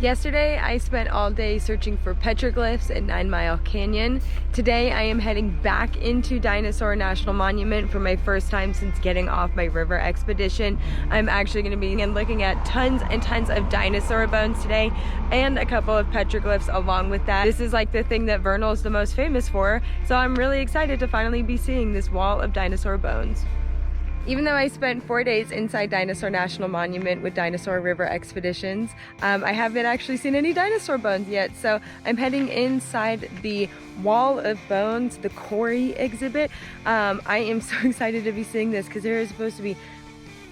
Yesterday, I spent all day searching for petroglyphs at 9 Mile Canyon. Today, I am heading back into Dinosaur National Monument for my first time since getting off my river expedition. I'm actually going to be looking at tons and tons of dinosaur bones today and a couple of petroglyphs along with that. This is like the thing that Vernal's the most famous for, so I'm really excited to finally be seeing this wall of dinosaur bones. Even though I spent 4 days inside Dinosaur National Monument with Dinosaur River Expeditions, I haven't actually seen any dinosaur bones yet, so I'm heading inside the Wall of Bones, the Quarry Exhibit. I am so excited to be seeing this because there is supposed to be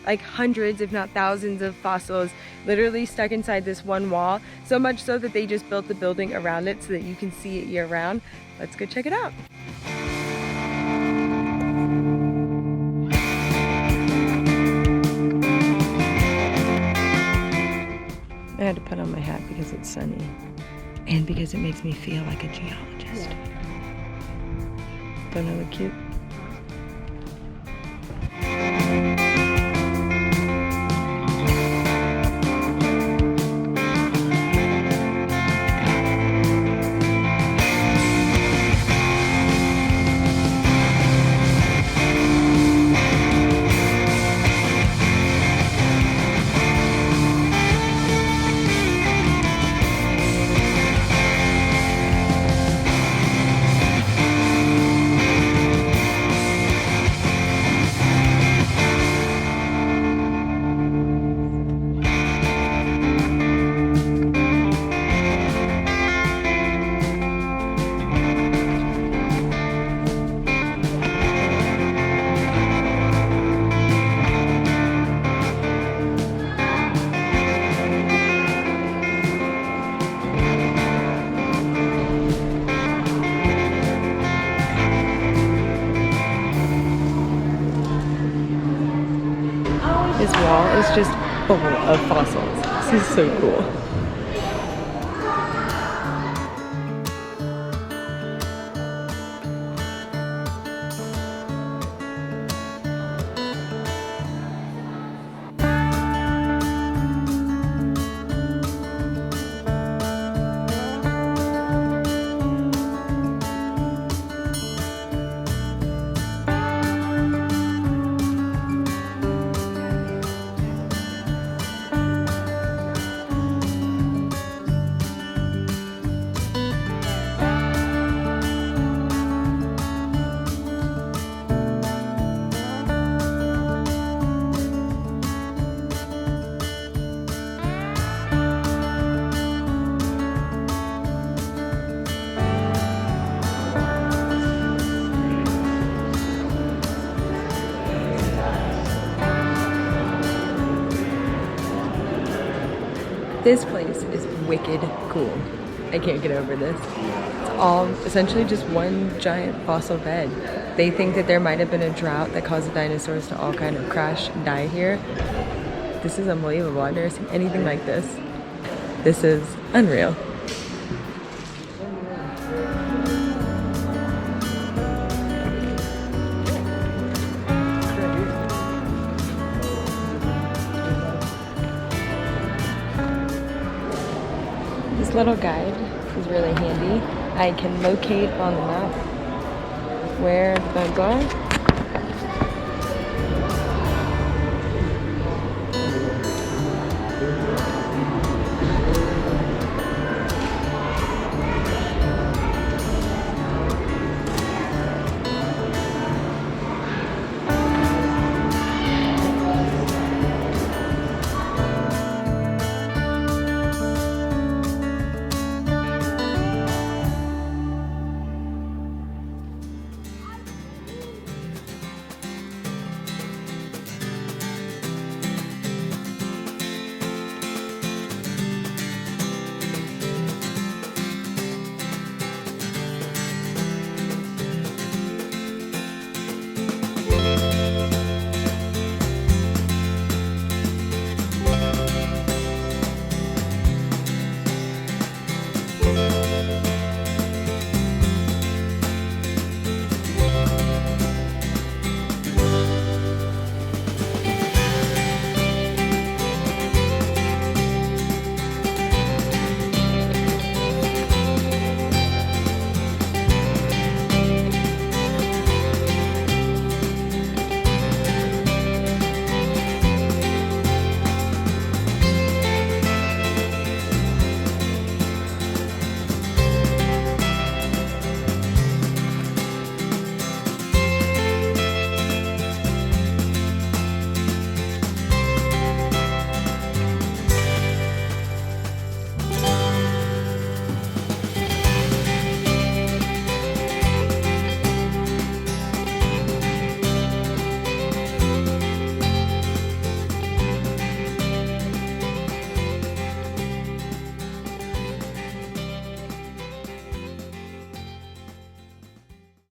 like hundreds, if not thousands of fossils literally stuck inside this one wall, so much so that they just built the building around it so that you can see it year round. Let's go check it out. I had to put on my hat because it's sunny and because it makes me feel like a geologist. Don't I look cute? This wall is just full of fossils. This is so cool. This place is wicked cool. I can't get over this. It's all essentially just one giant fossil bed. They think that there might have been a drought that caused the dinosaurs to all kind of crash and die here. This is unbelievable. I've never seen anything like this. This is unreal. This little guide is really handy. I can locate on the map where the bones are.